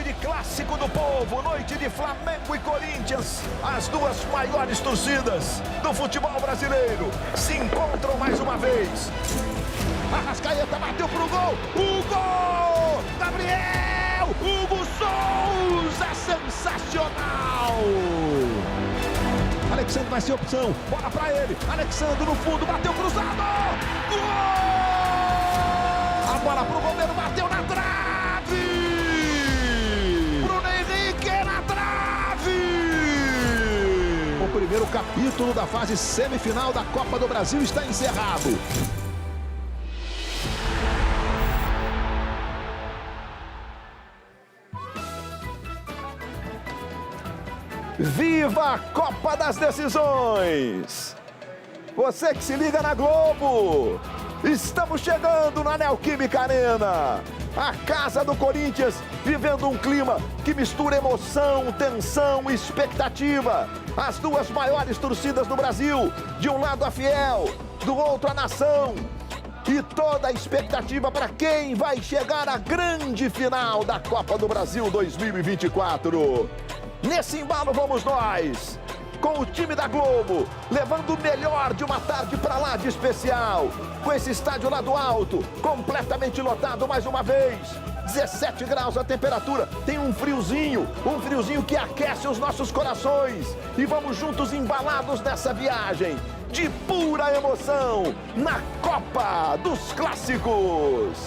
de clássico do povo, noite de Flamengo e Corinthians. As duas maiores torcidas do futebol brasileiro se encontram mais uma vez. Arrascaeta bateu pro gol. O gol! Gabriel! Hugo Souza! Sensacional! Alexandre vai ser opção. Bola pra ele. Alexandre no fundo, bateu cruzado. Gol! A bola pro goleiro, bateu na trave. Bruno Henrique na trave. O primeiro capítulo da fase semifinal da Copa do Brasil está encerrado. Viva a Copa das Decisões! Você que se liga na Globo! Estamos chegando na Neoquímica Arena! A casa do Corinthians vivendo um clima que mistura emoção, tensão e expectativa. As duas maiores torcidas do Brasil, de um lado a Fiel, do outro a Nação. E toda a expectativa para quem vai chegar à grande final da Copa do Brasil 2024. Nesse embalo vamos nós, com o time da Globo, levando o melhor de uma tarde para lá de especial. Com esse estádio lá do alto, completamente lotado mais uma vez. 17 graus a temperatura, tem um friozinho que aquece os nossos corações. E vamos juntos embalados nessa viagem de pura emoção na Copa dos Clássicos.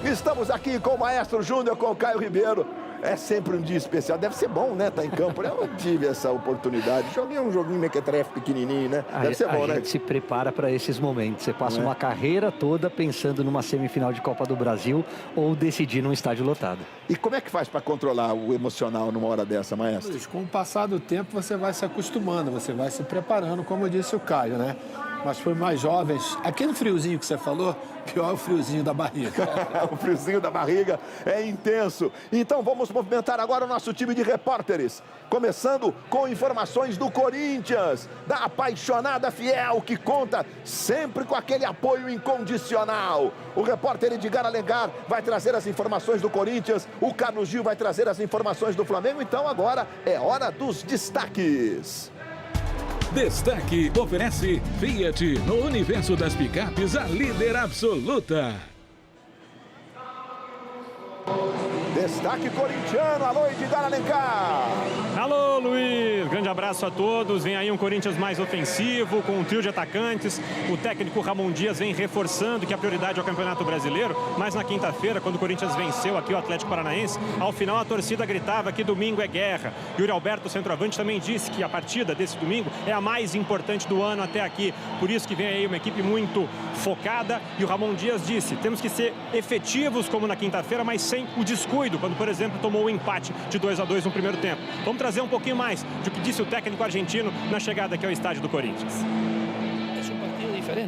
Estamos aqui com o Maestro Júnior, com o Caio Ribeiro. É sempre um dia especial. Deve ser bom, né? Tá em campo. Eu tive essa oportunidade. Joguei um joguinho mequetrefe pequenininho, né? Deve ser bom, né? A gente se prepara para esses momentos. Você passa uma carreira toda pensando numa semifinal de Copa do Brasil ou decidir num estádio lotado. E como é que faz para controlar o emocional numa hora dessa, Maestro? Luiz, com o passar do tempo você vai se acostumando, você vai se preparando, como disse o Caio, né? Mas para os mais jovens, aquele friozinho que você falou, pior é o friozinho da barriga. O friozinho da barriga é intenso. Então vamos movimentar agora o nosso time de repórteres. Começando com informações do Corinthians, da apaixonada Fiel, que conta sempre com aquele apoio incondicional. O repórter Edgar Alencar vai trazer as informações do Corinthians, o Carlos Gil vai trazer as informações do Flamengo. Então agora é hora dos destaques. Destaque oferece Fiat, no universo das picapes, a líder absoluta. Destaque corintiano, alô Edgar Alencar. Alô Luiz, grande abraço a todos. Vem aí um Corinthians mais ofensivo, com um trio de atacantes. O técnico Ramon Dias vem reforçando que a prioridade é o Campeonato Brasileiro. Mas na quinta-feira, quando o Corinthians venceu aqui o Atlético Paranaense, ao final a torcida gritava que domingo é guerra. Yuri Alberto, centroavante, também disse que a partida desse domingo é a mais importante do ano até aqui. Por isso que vem aí uma equipe muito focada. E o Ramon Dias disse, temos que ser efetivos como na quinta-feira, mas sem o descuido, quando, por exemplo, tomou o empate de 2-2 no primeiro tempo. Vamos trazer um pouquinho mais do que disse o técnico argentino na chegada aqui ao estádio do Corinthians.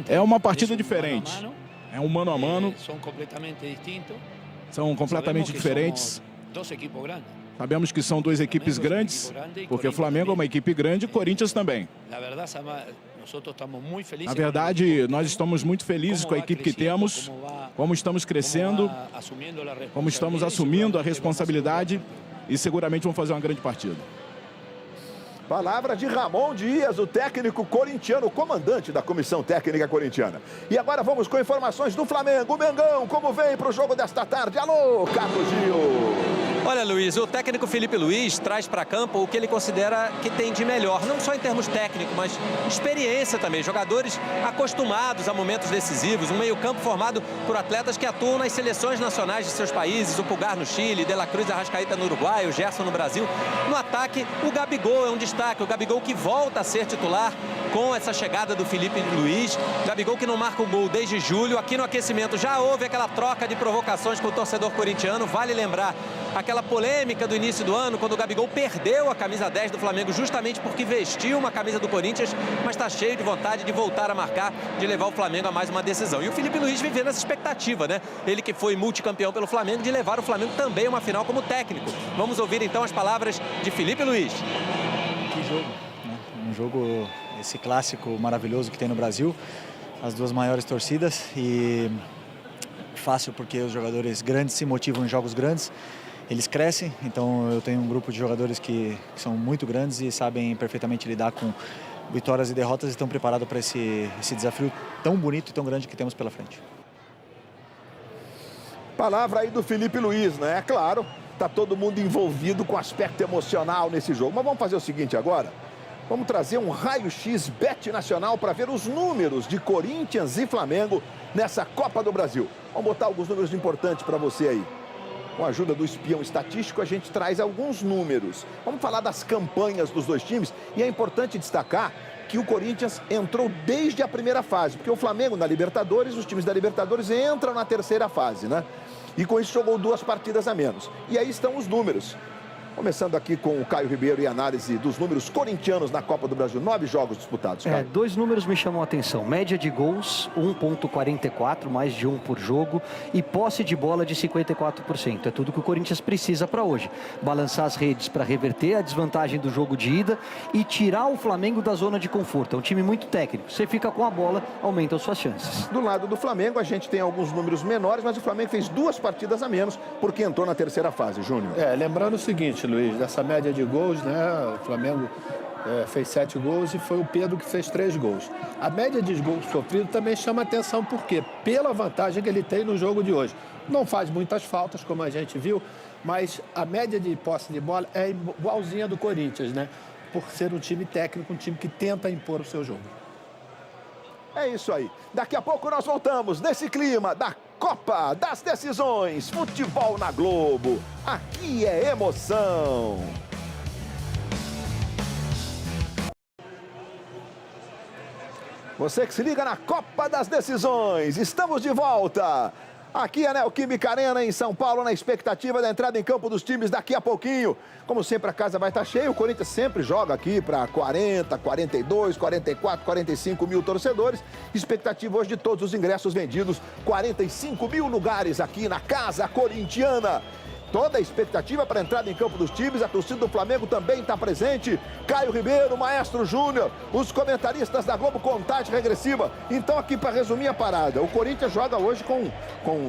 É uma partida diferente. É um mano a mano. São completamente diferentes. Sabemos que são duas equipes grandes, porque o Flamengo é uma equipe grande e o Corinthians também. Na verdade, nós estamos muito felizes com a equipe que temos, como estamos crescendo, como estamos assumindo a responsabilidade e seguramente vamos fazer uma grande partida. Palavra de Ramon Dias, o técnico corintiano, o comandante da comissão técnica corintiana. E agora vamos com informações do Flamengo. O Mengão, como vem para o jogo desta tarde? Alô, Carlos Gil. Olha, Luiz, o técnico Felipe Luiz traz para campo o que ele considera que tem de melhor, não só em termos técnicos, mas experiência também. Jogadores acostumados a momentos decisivos, um meio-campo formado por atletas que atuam nas seleções nacionais de seus países, o Pulgar no Chile, De La Cruz, Arrascaeta no Uruguai, o Gerson no Brasil. No ataque, o Gabigol é um destaque, o Gabigol que volta a ser titular com essa chegada do Felipe Luiz. Gabigol que não marca o gol desde julho. Aqui no aquecimento já houve aquela troca de provocações com o torcedor corintiano. Vale lembrar aquela polêmica do início do ano, quando o Gabigol perdeu a camisa 10 do Flamengo justamente porque vestiu uma camisa do Corinthians, mas está cheio de vontade de voltar a marcar, de levar o Flamengo a mais uma decisão. E o Felipe Luiz vivendo essa expectativa, né? Ele que foi multicampeão pelo Flamengo, de levar o Flamengo também a uma final como técnico. Vamos ouvir então as palavras de Felipe Luiz. Que jogo, né? Um jogo, esse clássico maravilhoso que tem no Brasil, as duas maiores torcidas, e fácil porque os jogadores grandes se motivam em jogos grandes, eles crescem, então eu tenho um grupo de jogadores que são muito grandes e sabem perfeitamente lidar com vitórias e derrotas e estão preparados para esse desafio tão bonito e tão grande que temos pela frente. Palavra aí do Felipe Luiz, né? É claro, tá todo mundo envolvido com aspecto emocional nesse jogo. Mas vamos fazer o seguinte agora. Vamos trazer um raio-x Bet Nacional para ver os números de Corinthians e Flamengo nessa Copa do Brasil. Vamos botar alguns números importantes para você aí. Com a ajuda do espião estatístico, a gente traz alguns números. Vamos falar das campanhas dos dois times. E é importante destacar que o Corinthians entrou desde a primeira fase. Porque o Flamengo na Libertadores, os times da Libertadores entram na terceira fase, né? E com isso jogou 2 partidas a menos. E aí estão os números. Começando aqui com o Caio Ribeiro e análise dos números corintianos na Copa do Brasil. 9 jogos disputados, Caio. 2 números me chamam a atenção. Média de gols, 1,44, mais de 1 por jogo. E posse de bola de 54%. É tudo que o Corinthians precisa para hoje. Balançar as redes para reverter a desvantagem do jogo de ida e tirar o Flamengo da zona de conforto. É um time muito técnico. Você fica com a bola, aumentam suas chances. Do lado do Flamengo, a gente tem alguns números menores, mas o Flamengo fez 2 partidas a menos porque entrou na terceira fase, Júnior. Lembrando o seguinte, Luiz, dessa média de gols, né? O Flamengo fez 7 gols e foi o Pedro que fez 3 gols. A média de gols sofridos também chama atenção, por quê? Pela vantagem que ele tem no jogo de hoje. Não faz muitas faltas, como a gente viu, mas a média de posse de bola é igualzinha do Corinthians, né? Por ser um time técnico, um time que tenta impor o seu jogo. É isso aí. Daqui a pouco nós voltamos nesse clima da Copa das Decisões. Futebol na Globo. Aqui é emoção. Você que se liga na Copa das Decisões. Estamos de volta. Aqui é a Neoquímica Arena em São Paulo, na expectativa da entrada em campo dos times daqui a pouquinho. Como sempre, a casa vai estar cheia. O Corinthians sempre joga aqui para 40, 42, 44, 45 mil torcedores. Expectativa hoje de todos os ingressos vendidos. 45 mil lugares aqui na casa corintiana. Toda a expectativa para a entrada em campo dos times. A torcida do Flamengo também está presente. Caio Ribeiro, Maestro Júnior, os comentaristas da Globo, contagem regressiva. Então, aqui para resumir a parada, o Corinthians joga hoje com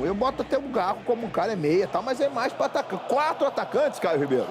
eu boto até o Garro como um cara é meia, tá? Mas é mais para atacar. 4 atacantes, Caio Ribeiro.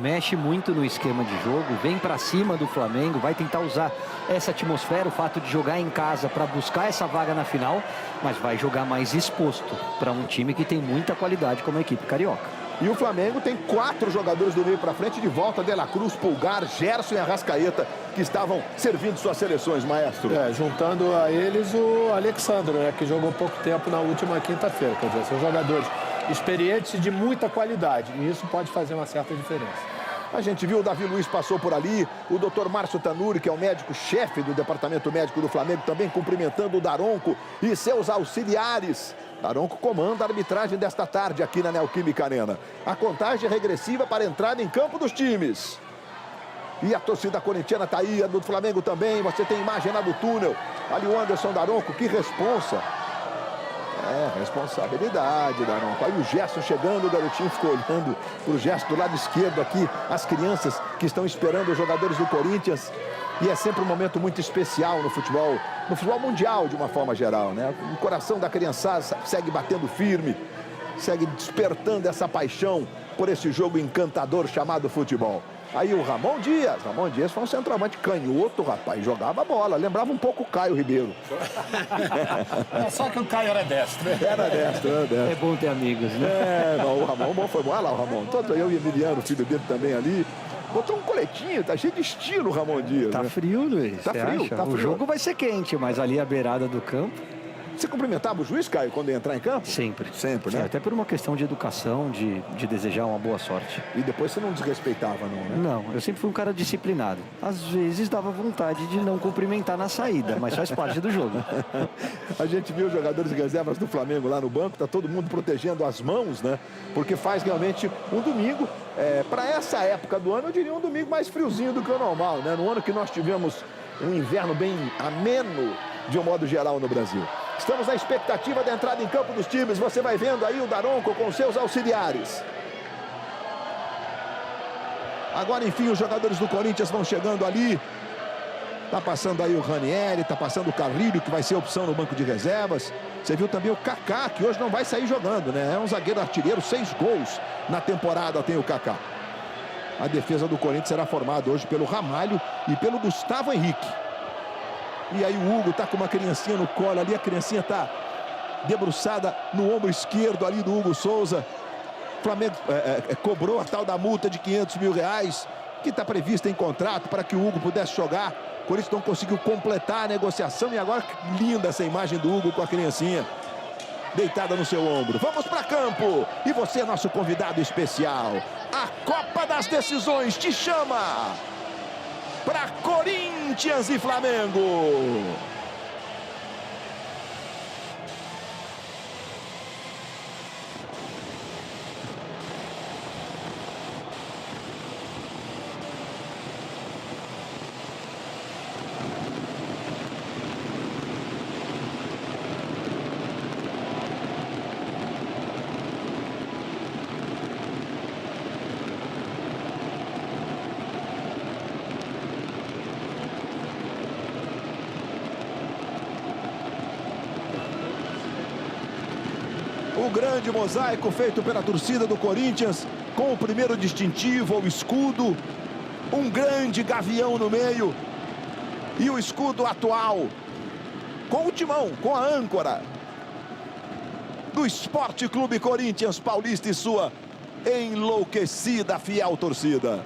Mexe muito no esquema de jogo, vem para cima do Flamengo, vai tentar usar essa atmosfera, o fato de jogar em casa para buscar essa vaga na final, mas vai jogar mais exposto para um time que tem muita qualidade como a equipe carioca. E o Flamengo tem 4 jogadores do meio para frente de volta: De La Cruz, Pulgar, Gerson e Arrascaeta, que estavam servindo suas seleções, Maestro. Juntando a eles o Alexandre, né, que jogou pouco tempo na última quinta-feira. Quer dizer, são jogadores experientes e de muita qualidade. E isso pode fazer uma certa diferença. A gente viu o Davi Luiz passou por ali, o Dr. Márcio Tanuri, que é o médico-chefe do Departamento Médico do Flamengo, também cumprimentando o Daronco e seus auxiliares. Daronco comanda a arbitragem desta tarde aqui na Neoquímica Arena. A contagem regressiva para a entrada em campo dos times. E a torcida corintiana está aí, a do Flamengo também. Você tem imagem lá do túnel. Ali o Anderson Daronco, que responsa. Responsabilidade, Daronco. Aí o Gerson chegando, o garotinho ficou olhando para o Gerson do lado esquerdo aqui. As crianças que estão esperando os jogadores do Corinthians. E é sempre um momento muito especial no futebol mundial de uma forma geral, né? O coração da criançada segue batendo firme, segue despertando essa paixão por esse jogo encantador chamado futebol. Aí o Ramon Dias foi um centroavante canhoto, rapaz, jogava bola, lembrava um pouco o Caio Ribeiro. Só que o Caio era destro. Era destro. É bom ter amigos, né? O Ramon foi bom. Olha lá o Ramon, todo eu e Emiliano, o filho dele também ali. Botou um coletinho, tá cheio de estilo o Ramon Dias. Tá, né? Frio, Luiz. Tá frio, tá frio. O jogo vai ser quente, mas ali à beirada do campo. Você cumprimentava o juiz, Caio, quando ia entrar em campo? Sempre. Sempre, né? Até por uma questão de educação, de desejar uma boa sorte. E depois você não desrespeitava, não, né? Não, eu sempre fui um cara disciplinado. Às vezes dava vontade de não cumprimentar na saída, mas faz parte do jogo. A gente viu os jogadores de reservas do Flamengo lá no banco, tá todo mundo protegendo as mãos, né? Porque faz realmente um domingo, para essa época do ano, eu diria um domingo mais friozinho do que o normal, né? No ano que nós tivemos um inverno bem ameno, de um modo geral, no Brasil. Estamos na expectativa da entrada em campo dos times. Você vai vendo aí o Daronco com seus auxiliares. Agora, enfim, os jogadores do Corinthians vão chegando ali. Tá passando aí o Ranieri, tá passando o Carrilho, que vai ser opção no banco de reservas. Você viu também o Kaká, que hoje não vai sair jogando, né? É um zagueiro artilheiro, 6 gols na temporada tem o Kaká. A defesa do Corinthians será formada hoje pelo Ramalho e pelo Gustavo Henrique. E aí o Hugo tá com uma criancinha no colo ali, a criancinha tá debruçada no ombro esquerdo ali do Hugo Souza. O Flamengo cobrou a tal da multa de R$500 mil, que está prevista em contrato para que o Hugo pudesse jogar. O Corinthians não conseguiu completar a negociação e agora linda essa imagem do Hugo com a criancinha deitada no seu ombro. Vamos para campo e você é nosso convidado especial. A Copa das Decisões te chama para Corinthians e Flamengo. O grande mosaico feito pela torcida do Corinthians, com o primeiro distintivo, o escudo, um grande gavião no meio e o escudo atual, com o timão, com a âncora do Esporte Clube Corinthians Paulista e sua enlouquecida, fiel torcida.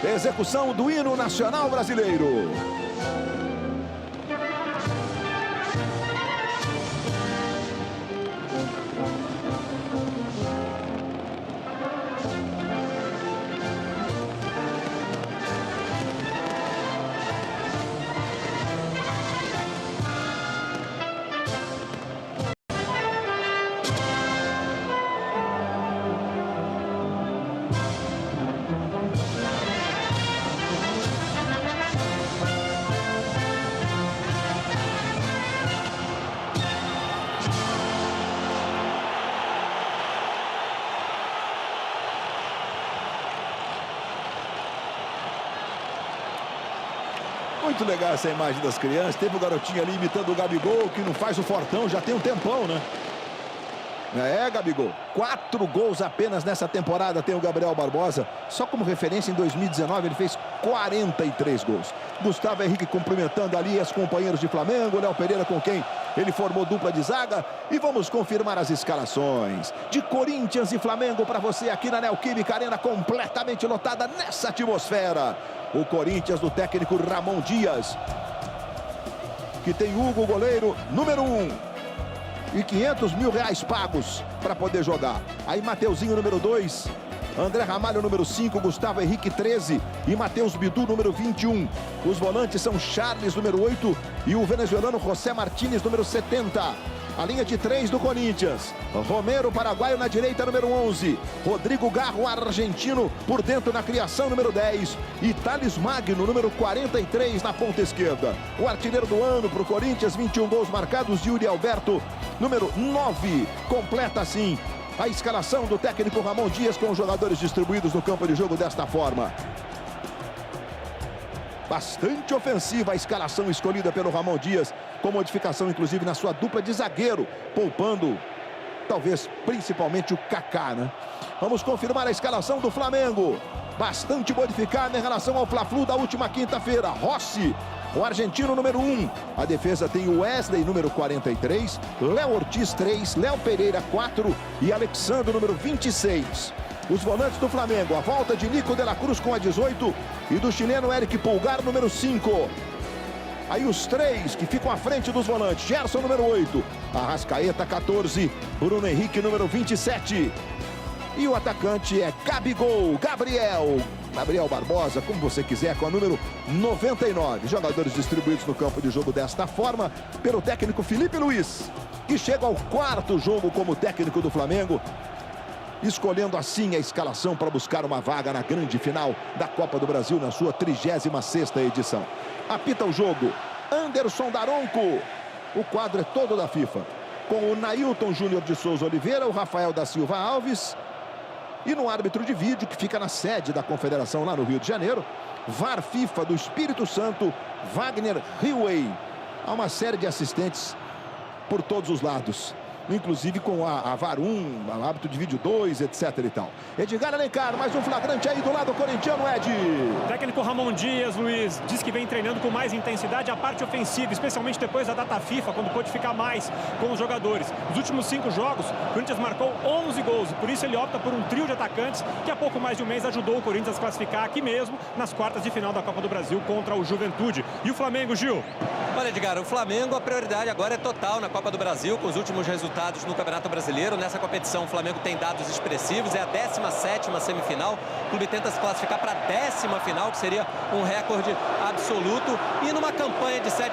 Execução do hino nacional brasileiro. Muito legal essa imagem das crianças. Teve o garotinho ali imitando o Gabigol, que não faz o fortão, já tem um tempão, né? É, Gabigol. 4 gols apenas nessa temporada tem o Gabriel Barbosa. Só como referência, em 2019 ele fez 43 gols. Gustavo Henrique cumprimentando ali os companheiros de Flamengo. Léo Pereira, com quem ele formou dupla de zaga. E vamos confirmar as escalações de Corinthians e Flamengo para você aqui na Neoquímica Arena, completamente lotada nessa atmosfera. O Corinthians do técnico Ramon Dias, que tem Hugo, goleiro número 1. E R$500 mil pagos para poder jogar. Aí Mateuzinho, número 2. André Ramalho, número 5. Gustavo Henrique, 13. E Matheus Bidu, número 21. Os volantes são Charles, número 8. E o venezuelano José Martínez, número 70. A linha de 3 do Corinthians. Romero, paraguaio, na direita, número 11. Rodrigo Garro, argentino, por dentro na criação, número 10. E Thales Magno, número 43, na ponta esquerda. O artilheiro do ano para o Corinthians, 21 gols marcados. Yuri Alberto, número 9. Completa assim a escalação do técnico Ramon Dias, com os jogadores distribuídos no campo de jogo desta forma. Bastante ofensiva a escalação escolhida pelo Ramon Dias, com modificação inclusive na sua dupla de zagueiro, poupando talvez principalmente o Kaká, né? Vamos confirmar a escalação do Flamengo, bastante modificada em relação ao Fla-Flu da última quinta-feira. Rossi, o argentino, número 1. A defesa tem o Wesley, número 43, Léo Ortiz, 3, Léo Pereira, 4 e Alexandre, número 26. Os volantes do Flamengo, a volta de Nico de la Cruz com a 18 e do chileno Eric Pulgar, número 5. Aí os 3 que ficam à frente dos volantes: Gerson, número 8, Arrascaeta, 14, Bruno Henrique, número 27. E o atacante é Gabriel Barbosa, como você quiser, com a número 99. Jogadores distribuídos no campo de jogo desta forma pelo técnico Felipe Luiz, que chega ao 4º jogo como técnico do Flamengo, escolhendo assim a escalação para buscar uma vaga na grande final da Copa do Brasil na sua 36ª edição. Apita o jogo Anderson Daronco. O quadro é todo da FIFA, com o Nailton Júnior de Souza Oliveira, o Rafael da Silva Alves, E no árbitro de vídeo, que fica na sede da confederação lá no Rio de Janeiro, VAR FIFA do Espírito Santo, Wagner Hillway. Há uma série de assistentes por todos os lados, inclusive com a VAR 1, a árbitro de vídeo 2, etc e tal. Edgar Alencar, mais um flagrante aí do lado corintiano, Ed. O técnico Ramon Dias, Luiz, diz que vem treinando com mais intensidade a parte ofensiva, especialmente depois da data FIFA, quando pôde ficar mais com os jogadores. Nos últimos 5 jogos, o Corinthians marcou 11 gols, e por isso ele opta por um trio de atacantes que há pouco mais de um mês ajudou o Corinthians a classificar aqui mesmo nas quartas de final da Copa do Brasil contra o Juventude. E o Flamengo, Gil? Olha, Edgar, o Flamengo, a prioridade agora é total na Copa do Brasil, com os últimos resultados no Campeonato Brasileiro. Nessa competição, o Flamengo tem dados expressivos, é a 17ª semifinal. O clube tenta se classificar para a 10ª final, que seria um recorde absoluto. E numa campanha de 7